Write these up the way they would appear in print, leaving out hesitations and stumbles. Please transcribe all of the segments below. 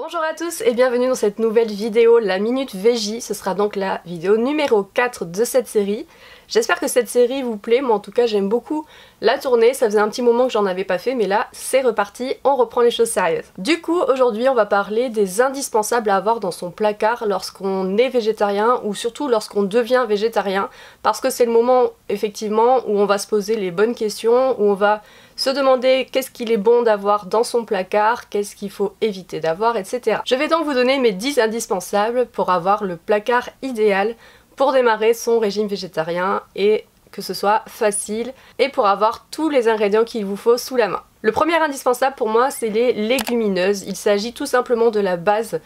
Bonjour à tous et bienvenue dans cette nouvelle vidéo, la Minute VJ. Ce sera donc la vidéo numéro 4 de cette série. J'espère que cette série vous plaît, moi en tout cas j'aime beaucoup la tourner, ça faisait un petit moment que j'en avais pas fait mais là c'est reparti, on reprend les choses sérieuses. Du coup aujourd'hui on va parler des indispensables à avoir dans son placard lorsqu'on est végétarien ou surtout lorsqu'on devient végétarien, parce que c'est le moment effectivement où on va se poser les bonnes questions, où on va se demander qu'est-ce qu'il est bon d'avoir dans son placard, qu'est-ce qu'il faut éviter d'avoir, etc. Je vais donc vous donner mes 10 indispensables pour avoir le placard idéal pour démarrer son régime végétarien et que ce soit facile et pour avoir tous les ingrédients qu'il vous faut sous la main. Le premier indispensable pour moi c'est les légumineuses. Il s'agit tout simplement de la base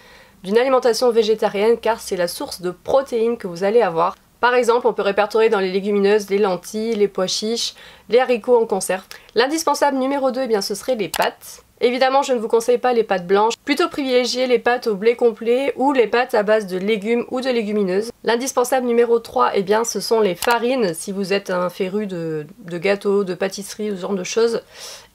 d'une alimentation végétarienne car c'est la source de protéines que vous allez avoir. Par exemple, on peut répertorier dans les légumineuses les lentilles, les pois chiches, les haricots en conserve. L'indispensable numéro 2, eh bien, ce serait les pâtes. Évidemment, je ne vous conseille pas les pâtes blanches, plutôt privilégier les pâtes au blé complet ou les pâtes à base de légumes ou de légumineuses. L'indispensable numéro 3, eh bien, ce sont les farines, si vous êtes un féru de gâteaux, de pâtisseries ou ce genre de choses.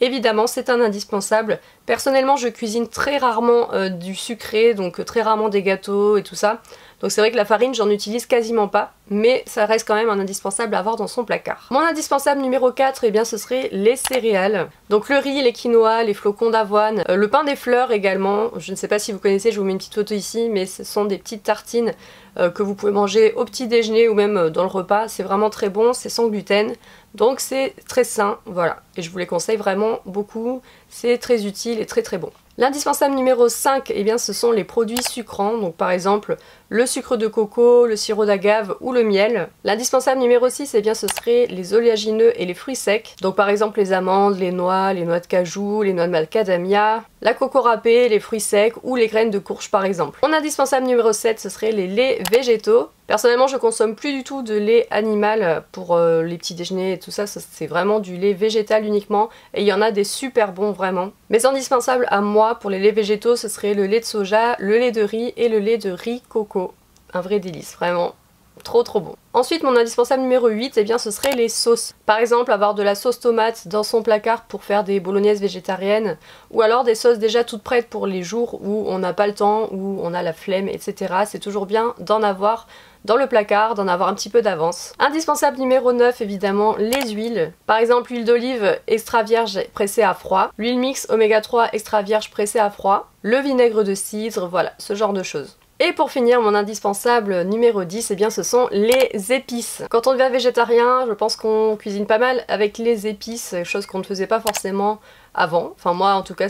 Évidemment, c'est un indispensable. Personnellement, je cuisine très rarement du sucré, donc très rarement des gâteaux et tout ça. Donc c'est vrai que la farine, j'en utilise quasiment pas, mais ça reste quand même un indispensable à avoir dans son placard. Mon indispensable numéro 4, eh bien, ce serait les céréales. Donc le riz, les quinoa, les flocons d'avoine, le pain des fleurs également. Je ne sais pas si vous connaissez, je vous mets une petite photo ici, mais ce sont des petites tartines que vous pouvez manger au petit déjeuner ou même dans le repas. C'est vraiment très bon, c'est sans gluten, donc c'est très sain, voilà. Et je vous les conseille vraiment beaucoup, c'est très utile et très très bon. L'indispensable numéro 5, eh bien, ce sont les produits sucrants, donc par exemple le sucre de coco, le sirop d'agave ou le miel. L'indispensable numéro 6, eh bien, ce serait les oléagineux et les fruits secs, donc par exemple les amandes, les noix de cajou, les noix de macadamia, la coco râpée, les fruits secs ou les graines de courge par exemple. Mon indispensable numéro 7, ce serait les laits végétaux. Personnellement, je consomme plus du tout de lait animal pour les petits déjeuners et tout ça, c'est vraiment du lait végétal uniquement et il y en a des super bons vraiment. Mes indispensables à moi pour les laits végétaux, ce serait le lait de soja, le lait de riz et le lait de riz coco. Un vrai délice, vraiment. Trop trop bon. Ensuite, mon indispensable numéro 8, eh bien, ce serait les sauces. Par exemple, avoir de la sauce tomate dans son placard pour faire des bolognaises végétariennes, ou alors des sauces déjà toutes prêtes pour les jours où on n'a pas le temps, où on a la flemme, etc. C'est toujours bien d'en avoir dans le placard, d'en avoir un petit peu d'avance. Indispensable numéro 9, évidemment, les huiles. Par exemple, l'huile d'olive extra vierge pressée à froid, l'huile mix oméga 3 extra vierge pressée à froid, le vinaigre de cidre, voilà, ce genre de choses. Et pour finir, mon indispensable numéro 10, eh bien, ce sont les épices. Quand on devient végétarien, je pense qu'on cuisine pas mal avec les épices, chose qu'on ne faisait pas forcément avant. Enfin moi en tout cas,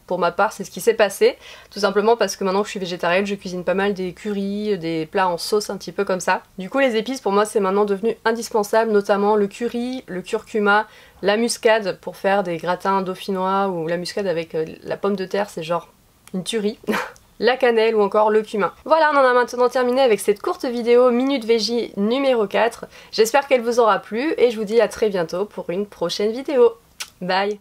pour ma part, c'est ce qui s'est passé. Tout simplement parce que maintenant que je suis végétarienne, je cuisine pas mal des currys, des plats en sauce un petit peu comme ça. Du coup les épices pour moi c'est maintenant devenu indispensable, notamment le curry, le curcuma, la muscade pour faire des gratins dauphinois ou la muscade avec la pomme de terre, c'est genre une tuerie. La cannelle ou encore le cumin. Voilà, on en a maintenant terminé avec cette courte vidéo Minute VJ numéro 4. J'espère qu'elle vous aura plu et je vous dis à très bientôt pour une prochaine vidéo. Bye!